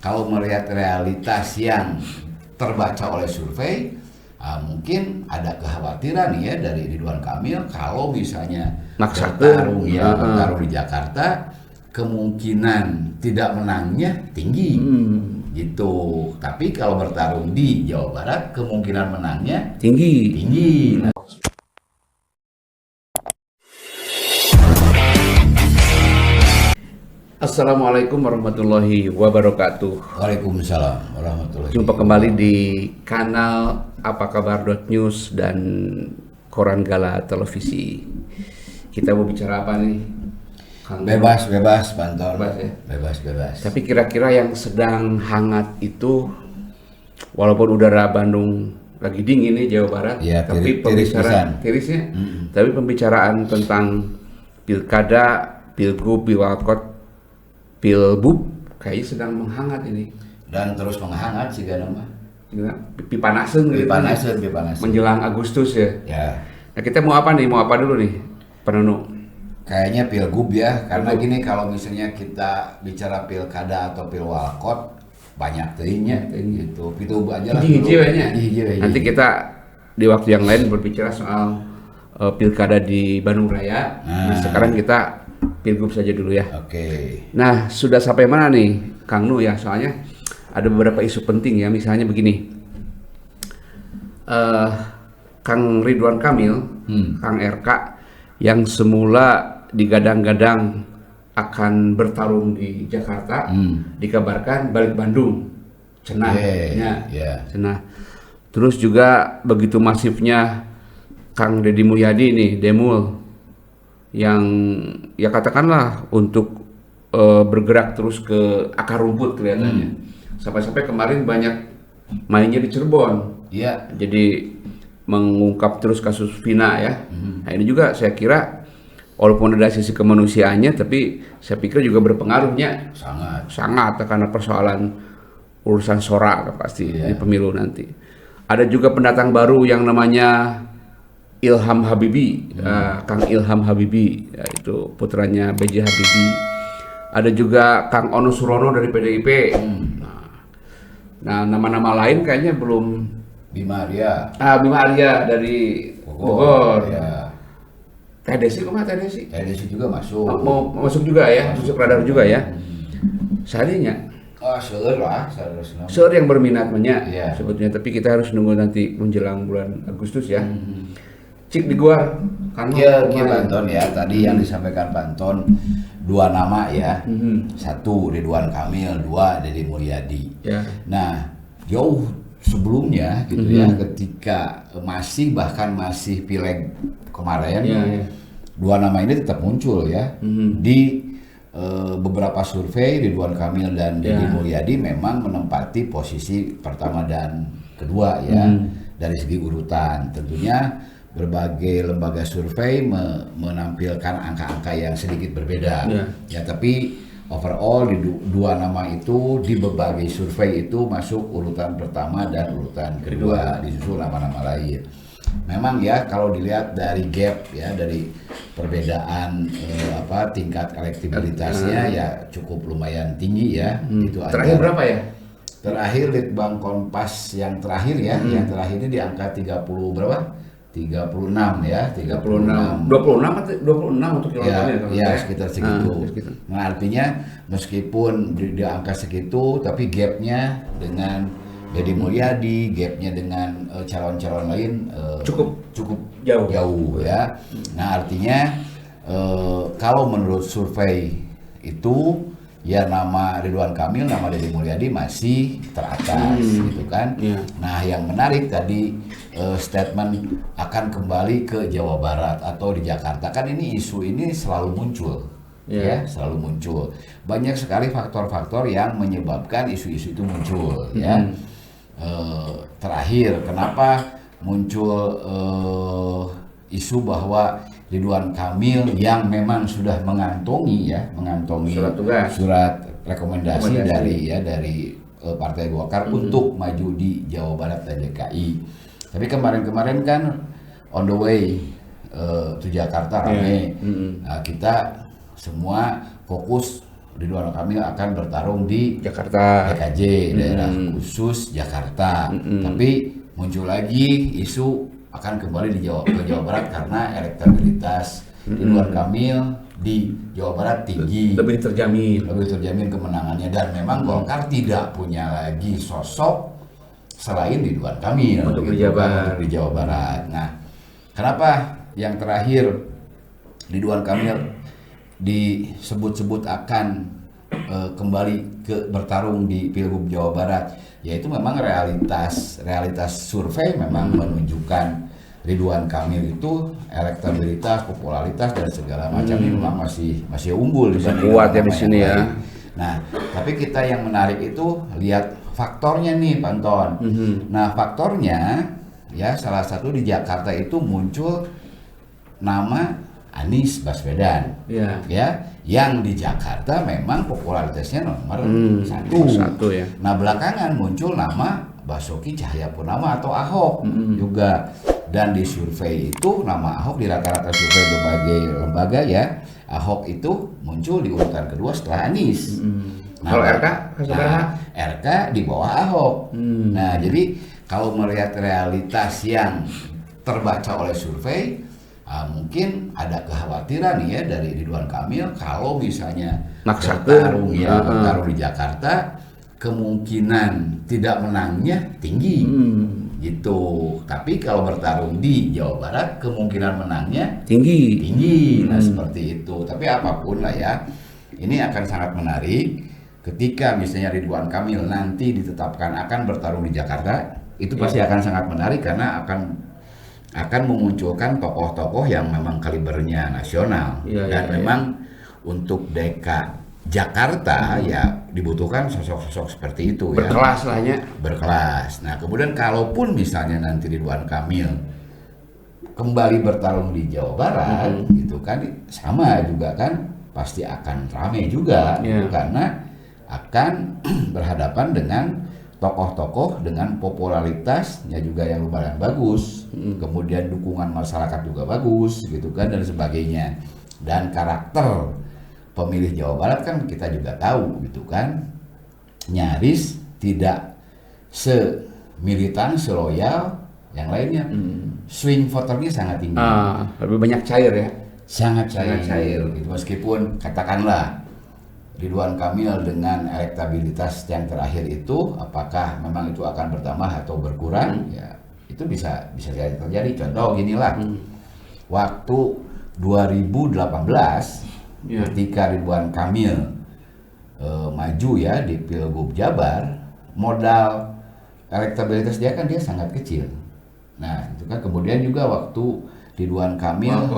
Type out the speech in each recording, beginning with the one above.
kalau melihat realitas yang terbaca oleh survei, mungkin ada kekhawatiran ya dari Ridwan Kamil kalau misalnya bertarung di Jakarta, kemungkinan tidak menangnya tinggi gitu. Tapi kalau bertarung di Jawa Barat, kemungkinan menangnya tinggi. Assalamualaikum warahmatullahi wabarakatuh. Waalaikumsalam warahmatullahi wabarakatuh. Jumpa kembali di kanal Apa Kabar News dan Koran Gala Televisi. Kita mau bicara apa nih? Bebas Pantor. Bebas ya? Bebas. Tapi kira-kira yang sedang hangat itu, walaupun udara Bandung lagi dingin nih Jawa Barat, ya, tapi pembicaraan tapi pembicaraan tentang pilkada, pilgub, pilwalkot, pilbub kayaknya sedang menghangat ini. Dan terus menghangat sih kan mah. Pipanasen gitu. Pipanasen. Menjelang Agustus ya. Ya. Nah, kita mau apa nih? Mau apa dulu nih, Penunu? Kayaknya pilgub ya, karena gini, kalau misalnya kita bicara pilkada atau pilwalkot banyak tehnya gitu. Pilgub aja lah. Hiji-hiji. Nanti kita di waktu yang lain berbicara soal pilkada di Bandung Raya. Nah, sekarang kita pilgub saja dulu ya. Oke. Nah, sudah sampai mana nih, Kang Nu ya? Soalnya ada beberapa isu penting ya. Misalnya begini, Kang Ridwan Kamil, Kang RK, yang semula digadang-gadang akan bertarung di Jakarta, dikabarkan balik Bandung, cenah. Cenah. Terus juga begitu masifnya Kang Deddy Mulyadi nih, Demul, yang ya katakanlah untuk bergerak terus ke akar rumput kelihatannya. Sampai-sampai kemarin banyak mainnya di Cirebon. Iya. Jadi mengungkap terus kasus Vina ya. Nah, ini juga saya kira walaupun ada sisi kemanusiaannya, tapi saya pikir juga berpengaruhnya sangat karena persoalan urusan SORA pasti di pemilu nanti. Ada juga pendatang baru yang namanya Ilham Habibie, Kang Ilham Habibie, yaitu putranya B.J. Habibie. Ada juga Kang Ono Surono dari PDIP. Nah, nama-nama lain kayaknya belum. Bima Arya dari Bogor. Ya. Teh Desi kemana Teh Desi? Teh Desi juga masuk. Mau masuk juga ya, masuk radar juga ya. Sarinya. Seur yang berminat banyak sebetulnya, tapi kita harus nunggu nanti menjelang bulan Agustus ya. Cik di gua kan Panton ya, tadi yang disampaikan Panton dua nama ya. Satu Ridwan Kamil, dua Deddy Mulyadi. Nah, jauh sebelumnya gitu ya, ketika masih pileg kemarin, dua nama ini tetap muncul ya. Di beberapa survei Ridwan Kamil dan Deddy Mulyadi memang menempati posisi pertama dan kedua ya, dari segi urutan. Tentunya berbagai lembaga survei menampilkan angka-angka yang sedikit berbeda ya, tapi overall di dua nama itu di berbagai survei itu masuk urutan pertama dan urutan kedua, disusul nama-nama lain. Memang ya, kalau dilihat dari gap ya, dari perbedaan tingkat elektabilitasnya ya cukup lumayan tinggi ya. Itu terakhir berapa ya? Terakhir Litbang Kompas yang terakhir ya, yang terakhir ini di angka 30 berapa? 36 ya, 26 untuk kilometernya ya, sekitar segitu. Nah, artinya meskipun di angka segitu, tapi gapnya dengan Deddy Mulyadi, gapnya dengan calon-calon lain cukup jauh ya. Nah, artinya kalau menurut survei itu ya, nama Ridwan Kamil, nama Deddy Mulyadi masih teratas gitu kan. Nah, yang menarik tadi statement akan kembali ke Jawa Barat atau di Jakarta, kan ini isu ini selalu muncul selalu muncul. Banyak sekali faktor-faktor yang menyebabkan isu-isu itu muncul ya. Terakhir kenapa muncul isu bahwa Ridwan Kamil yang memang sudah mengantongi surat rekomendasi dari Partai Golkar untuk maju di Jawa Barat dan DKI. Tapi kemarin kan on the way to Jakarta rame. Nah, kita semua fokus Ridwan Kamil akan bertarung di Jakarta, DKJ, daerah khusus Jakarta. Tapi muncul lagi isu akan kembali ke Jawa Barat karena elektabilitas Ridwan Kamil di Jawa Barat tinggi, lebih terjamin kemenangannya, dan memang Golkar tidak punya lagi sosok selain Ridwan Kamil untuk gitu, di Jawa Barat. Nah, kenapa yang terakhir Ridwan Kamil disebut-sebut akan kembali bertarung di Pilgub Jawa Barat? Yaitu memang realitas survei memang menunjukkan Ridwan Kamil itu elektabilitas, popularitas dan segala macam ini memang masih unggul dibanding kuat ya di sini ya. Nah, tapi kita yang menarik itu lihat faktornya nih, Pak Anton. Nah, faktornya ya salah satu di Jakarta itu muncul nama Anies Baswedan, ya, yang di Jakarta memang popularitasnya nomor satu ya. Nah, belakangan muncul nama Basuki Cahayapurnama atau Ahok juga, dan di survei itu nama Ahok di rata-rata survei berbagai lembaga ya, Ahok itu muncul di urutan kedua setelah Anies. Nah, kalau RK di bawah Ahok. Nah, jadi kalau melihat realitas yang terbaca oleh survei, mungkin ada kekhawatiran ya dari Ridwan Kamil kalau misalnya bertarung di Jakarta, kemungkinan tidak menangnya tinggi gitu. Tapi kalau bertarung di Jawa Barat, kemungkinan menangnya tinggi. Nah, seperti itu. Tapi apapun lah ya, ini akan sangat menarik ketika misalnya Ridwan Kamil nanti ditetapkan akan bertarung di Jakarta. Itu pasti akan sangat menarik karena akan memunculkan tokoh-tokoh yang memang kalibernya nasional, dan memang untuk DKI Jakarta ya dibutuhkan sosok-sosok seperti itu, berkelas lah ya. Berkelas. Nah, kemudian kalaupun misalnya nanti Ridwan Kamil kembali bertarung di Jawa Barat gitu kan, sama juga kan pasti akan ramai juga gitu, karena akan berhadapan dengan tokoh-tokoh dengan popularitasnya juga yang lumayan bagus, kemudian dukungan masyarakat juga bagus gitu kan, dan sebagainya. Dan karakter pemilih Jawa Barat kan kita juga tahu gitu kan, nyaris tidak semilitan, seloyal yang lainnya. Swing voternya sangat tinggi, lebih banyak cair ya, sangat cair gitu. Meskipun katakanlah Ridwan Kamil dengan elektabilitas yang terakhir itu, apakah memang itu akan bertambah atau berkurang? Ya, itu bisa terjadi. Contoh ginilah, waktu 2018 ketika Ridwan Kamil maju ya di Pilgub Jabar, modal elektabilitas dia sangat kecil. Nah, itu kan kemudian juga waktu Ridwan Kamil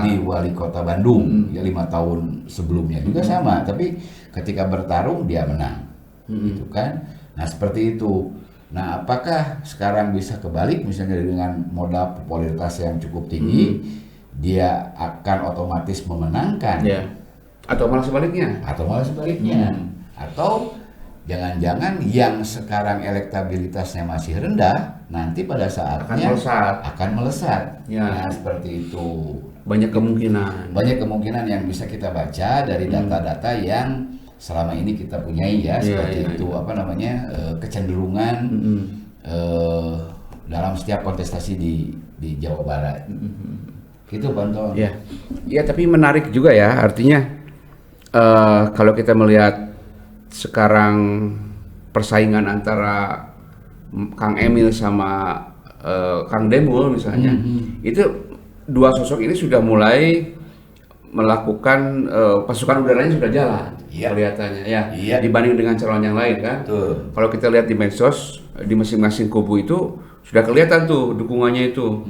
di Wali Kota Bandung ya 5 tahun sebelumnya juga sama, tapi ketika bertarung dia menang, gitu kan. Nah, seperti itu. Nah, apakah sekarang bisa kebalik, misalnya dengan modal popularitas yang cukup tinggi, dia akan otomatis memenangkan, atau malah sebaliknya, atau jangan-jangan yang sekarang elektabilitasnya masih rendah nanti pada saatnya akan melesat. Nah, seperti itu. Banyak kemungkinan yang bisa kita baca dari data-data yang selama ini kita punyai ya, seperti itu kecenderungan dalam setiap kontestasi di Jawa Barat. Gitu, Banton. Ya, tapi menarik juga ya, artinya kalau kita melihat sekarang persaingan antara Kang Emil sama Kang Demul misalnya, itu dua sosok ini sudah mulai melakukan pasukan udaranya sudah jalan, kelihatannya ya, dibanding dengan calon yang lain kan. Kalau kita lihat di medsos di masing-masing kubu itu sudah kelihatan tuh dukungannya itu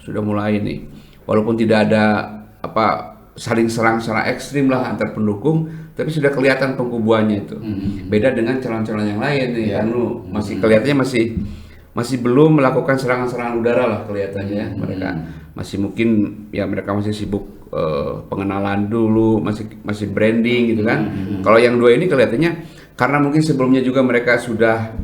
sudah mulai nih, walaupun tidak ada saling serang secara ekstrim lah antar pendukung, tapi sudah kelihatan pengkubuannya itu. Beda dengan calon-calon yang lain nih, kan masih kelihatannya masih belum melakukan serangan-serangan udara lah kelihatannya ya. Mereka masih mungkin ya mereka masih sibuk pengenalan dulu, masih branding gitu kan. Kalau yang dua ini kelihatannya karena mungkin sebelumnya juga mereka sudah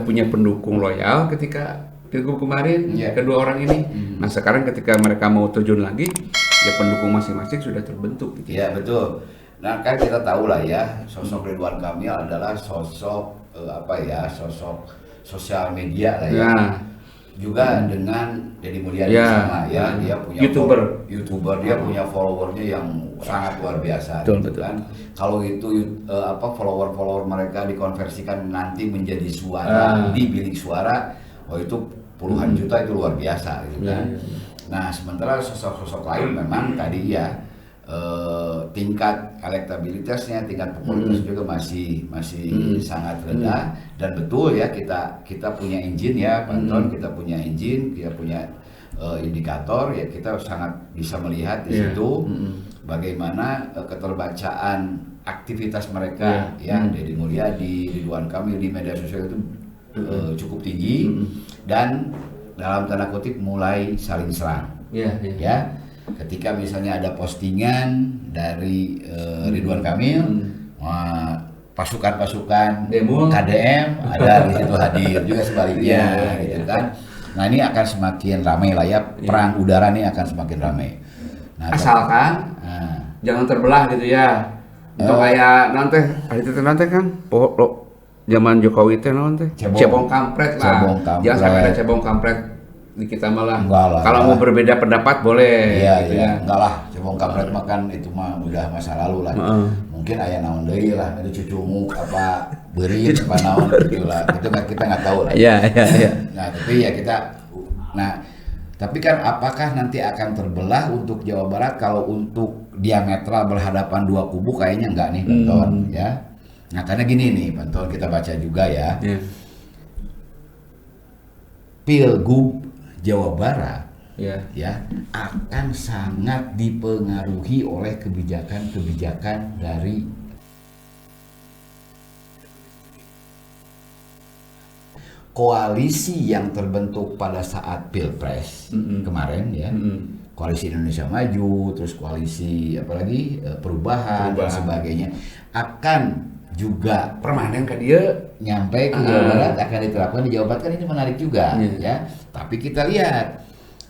punya pendukung loyal ketika Pilgub kemarin, kedua orang ini. Nah, sekarang ketika mereka mau terjun lagi, ya pendukung masing-masing sudah terbentuk gitu. Ya, betul. Nah kan kita tahu lah ya, sosok Ridwan Kamil adalah sosok sosok sosial media lah ya. Juga dengan Deddy Mulyadi sama ya, dia punya YouTuber, dia punya followernya yang sangat luar biasa, gitu kan. Kalau itu follower mereka dikonversikan nanti menjadi suara di bilik suara, itu puluhan juta, itu luar biasa, gitu kan. Nah sementara sosok-sosok lain memang tadi ya tingkat elektabilitasnya, tingkat popularitas juga masih sangat rendah. Dan betul ya, kita punya engine ya, Panton, kita punya engine, kita punya indikator ya, kita sangat bisa melihat di situ bagaimana keterbacaan aktivitas mereka ya, Deddy Mulyadi, Ridwan Kamil di media sosial itu cukup tinggi dan dalam tanda kutip mulai saling serang ya. Ketika misalnya ada postingan dari Ridwan Kamil, pasukan-pasukan KDM ada di situ hadir juga sebaliknya, gitu kan. Nah ini akan semakin ramai lah ya, perang udara ini akan semakin ramai. Nah, asalkan jangan terbelah gitu ya. Untuk kayak nanti kan zaman Jokowi teh cebong kampret lah. Jangan sampai ada cebong kampret di kita malah. Kalau mau berbeda pendapat boleh. Iya. Enggak lah, cebong kampret makan itu mah udah masa lalu lah. Mungkin aya naon deui lah, itu cucumu apa beurit apa naon gitu lah. Itu kan kita nggak tahu lah. Iya. Nah, tapi kan apakah nanti akan terbelah untuk Jawa Barat? Kalau untuk diametral berhadapan dua kubu kayaknya enggak nih, Panton, ya. Nah, karena gini nih, Panton, kita baca juga ya. Pilgub Jawa Barat ya akan sangat dipengaruhi oleh kebijakan-kebijakan dari koalisi yang terbentuk pada saat Pilpres kemarin ya. Koalisi Indonesia Maju, terus koalisi apalagi perubahan dan sebagainya akan juga permanen ke dia nyampe ke Jawa Barat, akan diterapkan di Jawa Barat. Kan ini menarik juga ya. Tapi kita lihat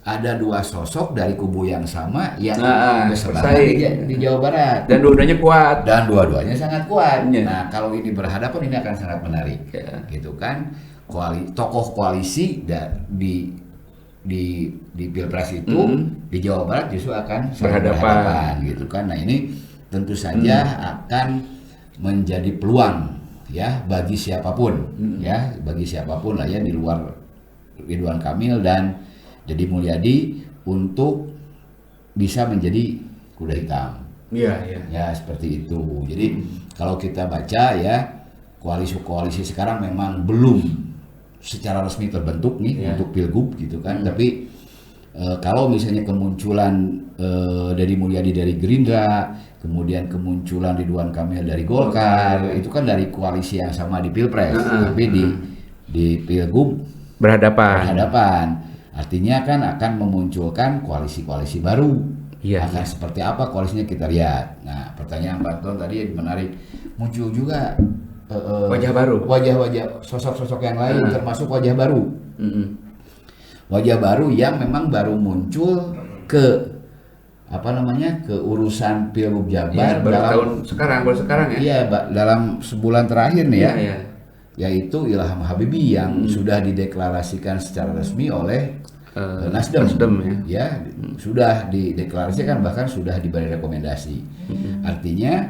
ada dua sosok dari kubu yang sama yang bersaing di Jawa Barat dan dua-duanya sangat kuat. Nah kalau ini berhadapan ini akan sangat menarik gitu kan. Tokoh koalisi di Pilpres itu di Jawa Barat justru akan berhadapan gitu kan. Nah ini tentu saja akan menjadi peluang ya bagi siapapun lah ya di luar Ridwan Kamil dan Deddy Mulyadi untuk bisa menjadi kuda hitam. Ya seperti itu. Jadi kalau kita baca ya, koalisi sekarang memang belum secara resmi terbentuk nih untuk Pilgub gitu kan. Tapi kalau misalnya kemunculan Deddy Mulyadi dari Gerindra, kemudian kemunculan Ridwan Kamil dari Golkar, itu kan dari koalisi yang sama di Pilpres, tapi di Pilgub berhadapan. Artinya kan akan memunculkan koalisi-koalisi baru. Akan seperti apa koalisinya kita lihat. Nah, pertanyaan Panton tadi menarik, muncul juga wajah baru, wajah-wajah sosok-sosok yang lain, termasuk wajah baru. Wajah baru yang memang baru muncul ke urusan Pilgub Jabar baru sekarang ya. Iya, dalam sebulan terakhir nih ya. Yaitu Ilham Habibie yang sudah dideklarasikan secara resmi oleh Nasdem ya. Sudah dideklarasikan, bahkan sudah diberi rekomendasi. Artinya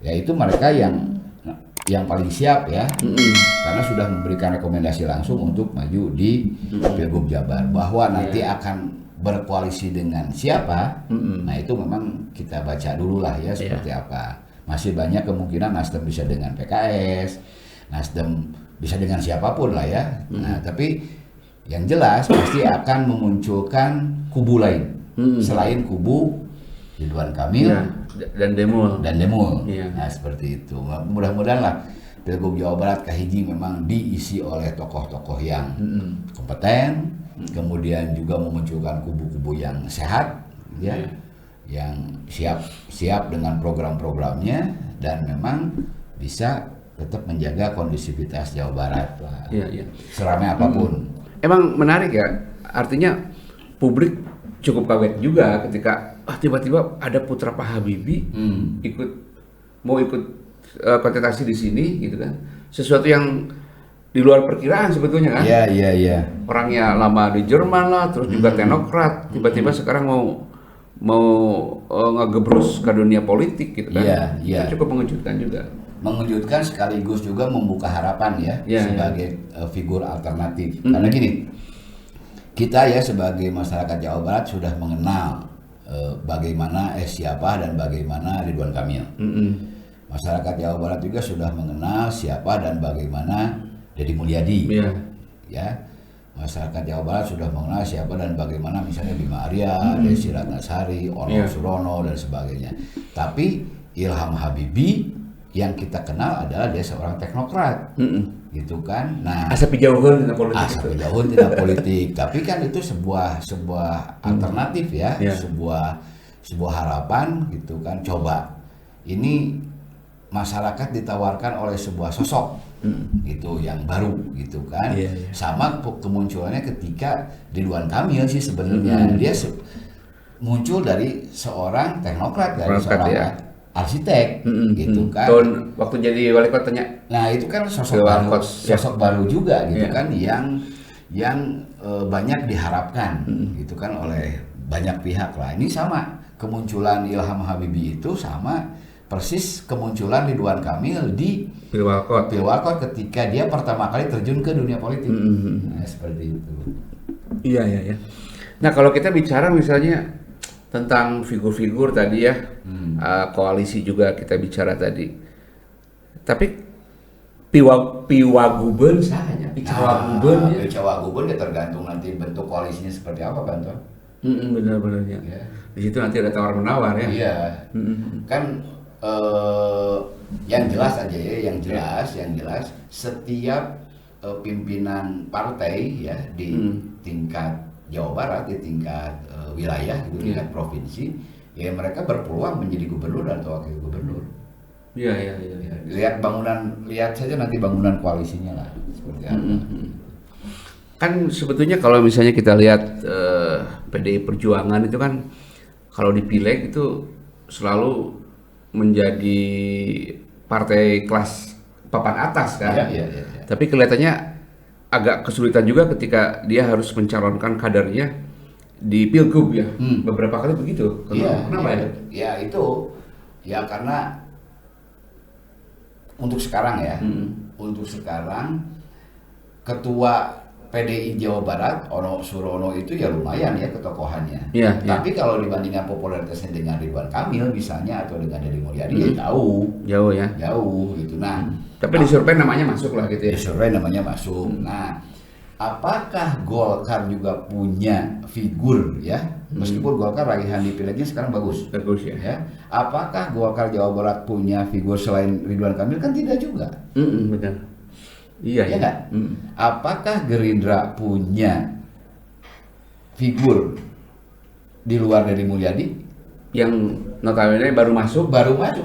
yaitu mereka yang paling siap ya, karena sudah memberikan rekomendasi langsung untuk maju di Pilgub Jabar. Bahwa nanti akan berkoalisi dengan siapa, nah itu memang kita baca dulu lah ya seperti apa. Masih banyak kemungkinan Nasdem bisa dengan PKS, Nasdem bisa dengan siapapun lah ya. Nah tapi yang jelas pasti akan memunculkan kubu lain selain kubu Ridwan Kamil dan Demul. Nah seperti itu. Mudah-mudahan lah Pilgub Jawa Barat kahiji memang diisi oleh tokoh-tokoh yang kompeten, kemudian juga memunculkan kubu-kubu yang sehat ya, yang siap dengan program-programnya dan memang bisa tetap menjaga kondusivitas Jawa Barat lah. Seramai apapun. Emang menarik ya, artinya publik cukup kaget juga ketika tiba-tiba ada putra Pak Habibie ikut mau ikut kontestasi di sini gitu kan, sesuatu yang di luar perkiraan sebetulnya kan. Iya. Orangnya lama di Jerman lah, terus juga teknokrat, tiba-tiba sekarang mau ngegebrus ke dunia politik gitu kan. Iya. Itu cukup mengejutkan juga. Mengejutkan sekaligus juga membuka harapan ya sebagai figur alternatif. Karena gini, kita ya sebagai masyarakat Jawa Barat sudah mengenal bagaimana siapa dan bagaimana Ridwan Kamil. Masyarakat Jawa Barat juga sudah mengenal siapa dan bagaimana Deddy Mulyadi. Ya. Masyarakat Jawa Barat sudah mengenal siapa dan bagaimana misalnya Bima Arya, Desi Ratnasari, Ono Surono dan sebagainya. Tapi Ilham Habibie yang kita kenal adalah dia seorang teknokrat, gitu kan. Nah, asap jauhan tidak politik. Asap jauhan tidak politik, tapi kan itu sebuah alternatif ya, sebuah harapan, gitu kan. Coba ini masyarakat ditawarkan oleh sebuah sosok, gitu yang baru, gitu kan. Sama kemunculannya ketika Ridwan Kamil sih sebenarnya dia muncul dari seorang teknokrat, dari seorang arsitek, gitu kan. Tahun waktu jadi wali kotanya. Nah itu kan sosok baru juga, gitu kan, yang banyak diharapkan, gitu kan oleh banyak pihak lah. Ini sama kemunculan Ilham Habibie itu sama persis kemunculan Ridwan Kamil di Pilwalkot ketika dia pertama kali terjun ke dunia politik. Nah, seperti itu. Iya. Nah kalau kita bicara misalnya tentang figur-figur tadi ya, koalisi juga kita bicara tadi. Tapi piwaguben sahanya, picawaguben ya tergantung nanti bentuk koalisinya seperti apa, Banton. Benar-benar ya. Di situ nanti ada tawar menawar ya. Iya. Kan yang jelas aja ya, yang jelas setiap pimpinan partai ya di tingkat Jawa Barat, di tingkat wilayah, di tingkat provinsi, ya mereka berpeluang menjadi gubernur atau wakil gubernur. Iya. Lihat saja nanti bangunan koalisinya lah seperti apa. Kan sebetulnya kalau misalnya kita lihat PDI Perjuangan itu kan kalau dipilih itu selalu menjadi partai kelas papan atas kan. Iya. Tapi kelihatannya agak kesulitan juga ketika dia harus mencalonkan kadernya di Pilgub ya. Beberapa kali begitu. Kenapa ya? Ya itu ya karena untuk sekarang ya, untuk sekarang ketua PDI Jawa Barat Ono Surono itu ya lumayan ya ketokohannya. Tapi kalau dibandingkan popularitasnya dengan Ridwan Kamil misalnya atau dengan Deddy Mulyadi ya jauh gitu. Nah, tapi di survei namanya masuk lah gitu ya. Di survei namanya masuk. Nah, apakah Golkar juga punya figur ya? Meskipun Golkar raihan di pileknya sekarang bagus ya. Apakah Golkar Jawa Barat punya figur selain Ridwan Kamil? Kan tidak juga. Benar. Iya. Apakah Gerindra punya figur di luar dari Mulyadi yang notabene baru masuk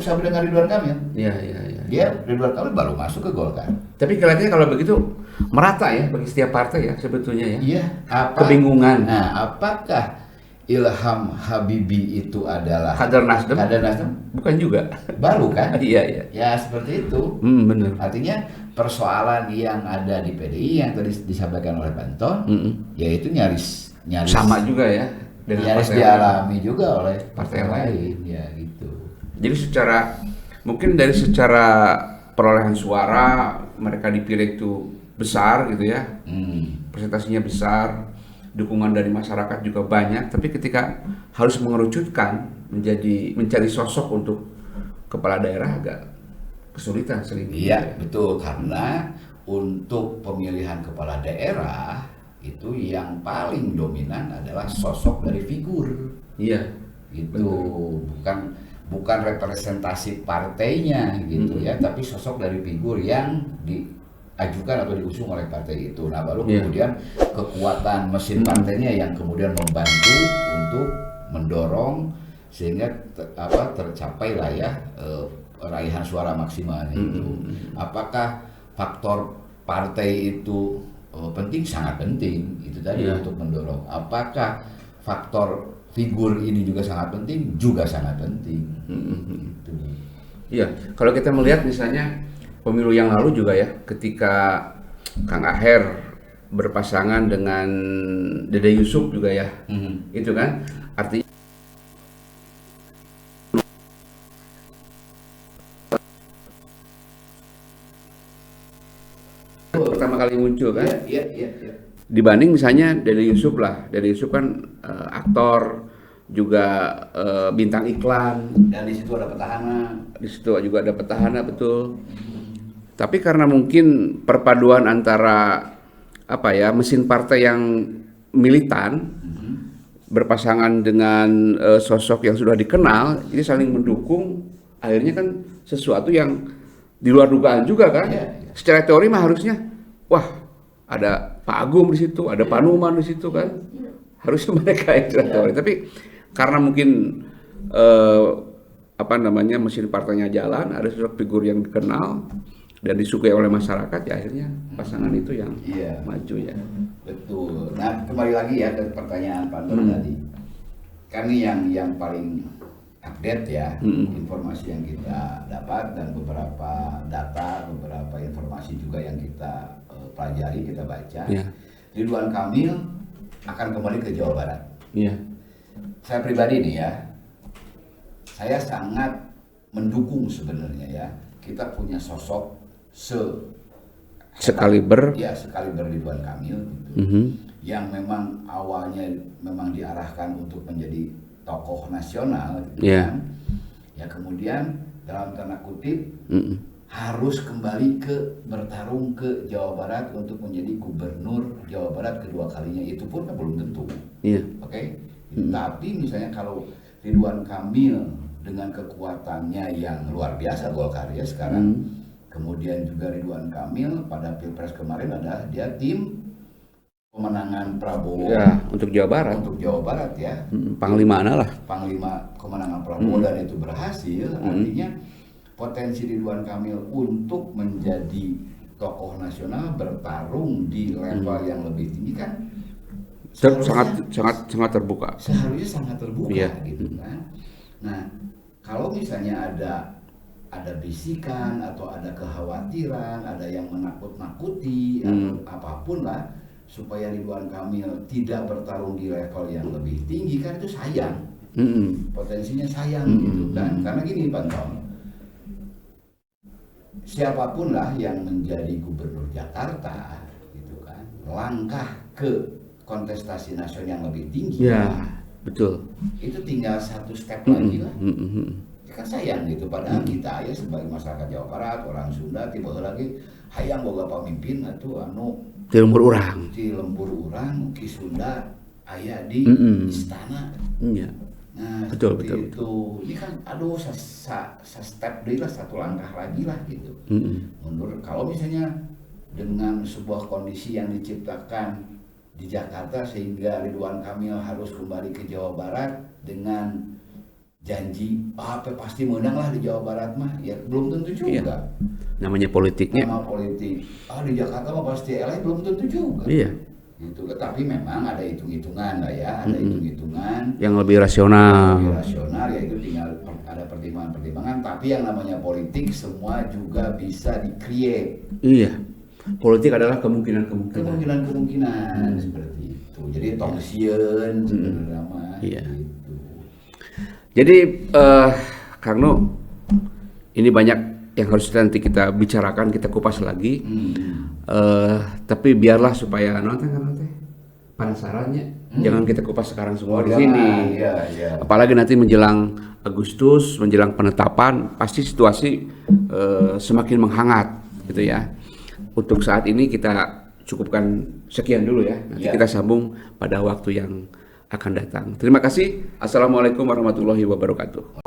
sama dengan Ridwan Kamil? Iya. Dia Ridwan Kamil baru masuk ke Golkar. Tapi kelihatannya kalau begitu merata ya bagi setiap partai ya sebetulnya ya. Iya. Kebingungan. Nah, apakah Ilham Habibie itu adalah kader Nasdem? Bukan juga. Baru kan? Iya. Ya seperti itu. Benar. Artinya persoalan yang ada di PDI yang tadi disampaikan oleh Banton, yaitu nyaris sama juga ya. Nyaris dialami juga oleh partai lain, ya gitu. Jadi mungkin dari secara perolehan suara mereka dipilih itu besar gitu ya, presentasinya besar, dukungan dari masyarakat juga banyak, tapi ketika harus mengerucutkan mencari sosok untuk kepala daerah agak kesulitan sering. Iya betul, karena untuk pemilihan kepala daerah itu yang paling dominan adalah sosok dari figur. Iya. Itu bukan representasi partainya gitu ya, tapi sosok dari figur yang diajukan atau diusung oleh partai itu. Nah baru kemudian kekuatan mesin partainya yang kemudian membantu untuk mendorong sehingga tercapai lah ya raihan suara maksimal itu. Apakah faktor partai itu penting? Sangat penting itu tadi untuk mendorong. Apakah faktor figur ini juga sangat penting? Juga sangat penting. Gitu. Iya, kalau kita melihat misalnya pemilu yang lalu juga ya, ketika Kang Aher berpasangan dengan Dede Yusuf juga ya, itu kan artinya pertama kali muncul kan, Iya. dibanding misalnya Dede Yusuf lah, Dede Yusuf kan aktor juga bintang iklan, Dan di situ ada petahana. di situ juga ada petahana betul. Tapi karena mungkin perpaduan antara apa ya mesin partai yang militan berpasangan dengan sosok yang sudah dikenal, ini saling mendukung, akhirnya kan sesuatu yang di luar dugaan juga kan. Iya. Secara teori mah harusnya, wah ada Pak Agung di situ, ada Pak Numan di situ kan, harusnya mereka yang secara teori. Tapi karena mungkin apa namanya mesin partainya jalan, ada sosok figur yang dikenal dan disukai oleh masyarakat, ya akhirnya pasangan itu yang maju ya. Betul. Nah, kembali lagi ya ke pertanyaan Pak Nur tadi. Kami yang paling update ya, informasi yang kita dapat dan beberapa data, beberapa informasi juga yang kita pelajari, kita baca. Ridwan Kamil akan kembali ke Jawa Barat. Saya pribadi nih ya, saya sangat mendukung sebenarnya ya, kita punya sosok sekaliber Ridwan Kamil gitu, yang memang awalnya memang diarahkan untuk menjadi tokoh nasional gitu kan. Ya kemudian dalam tanda kutip harus kembali bertarung ke Jawa Barat untuk menjadi gubernur Jawa Barat kedua kalinya, itu pun belum tentu. Oke? Tapi misalnya kalau Ridwan Kamil dengan kekuatannya yang luar biasa Golkar ya sekarang, kemudian juga Ridwan Kamil pada Pilpres kemarin ada dia tim pemenangan Prabowo ya, untuk Jawa Barat. Untuk Jawa Barat ya. Panglima lah. Panglima kemenangan Prabowo dan itu berhasil. Artinya potensi Ridwan Kamil untuk menjadi tokoh nasional bertarung di level yang lebih tinggi kan sangat terbuka. Seharusnya sangat terbuka gitu kan. Nah, kalau misalnya ada bisikan atau ada kekhawatiran, ada yang menakut-nakuti atau apapun lah supaya Ridwan Kamil tidak bertarung di level yang lebih tinggi, kan itu sayang. Potensinya sayang gitu kan. Karena gini Pak Tom, siapapun lah yang menjadi gubernur Jakarta gitu kan, langkah ke kontestasi nasional yang lebih tinggi. Betul. Itu tinggal satu step lagi lah. Kan sayang gitu, padahal kita ya sebagai masyarakat Jawa Barat, orang Sunda tiba lagi hayang boga pamimpin atau di lembur urang ki Sunda aya di istana. Nah, betul. Itu ini kan step deui lah, satu langkah lagi lah gitu. Menurut kalau misalnya dengan sebuah kondisi yang diciptakan di Jakarta sehingga Ridwan Kamil harus kembali ke Jawa Barat dengan janji pasti menang lah di Jawa Barat mah, ya belum tentu juga. Namanya politiknya. Nama politik. Di Jakarta mah pasti belum tentu juga. Gitu. Tapi memang ada hitung-hitungan lah ya, ada hitung-hitungan yang lebih rasional. Ya itu tinggal ada pertimbangan-pertimbangan. Tapi yang namanya politik semua juga bisa di-create. Politik adalah kemungkinan-kemungkinan. Kemungkinan-kemungkinan seperti itu. Jadi tongsian sebenarnya mah. Jadi Kang No, ini banyak yang harus nanti kita bicarakan, kita kupas lagi. Tapi biarlah supaya penasarannya, jangan kita kupas sekarang semua di sini. Apalagi nanti menjelang Agustus, menjelang penetapan, pasti situasi semakin menghangat, gitu ya. Untuk saat ini kita cukupkan sekian dulu ya. Nanti kita sambung pada waktu yang akan datang. Terima kasih. Assalamualaikum warahmatullahi wabarakatuh.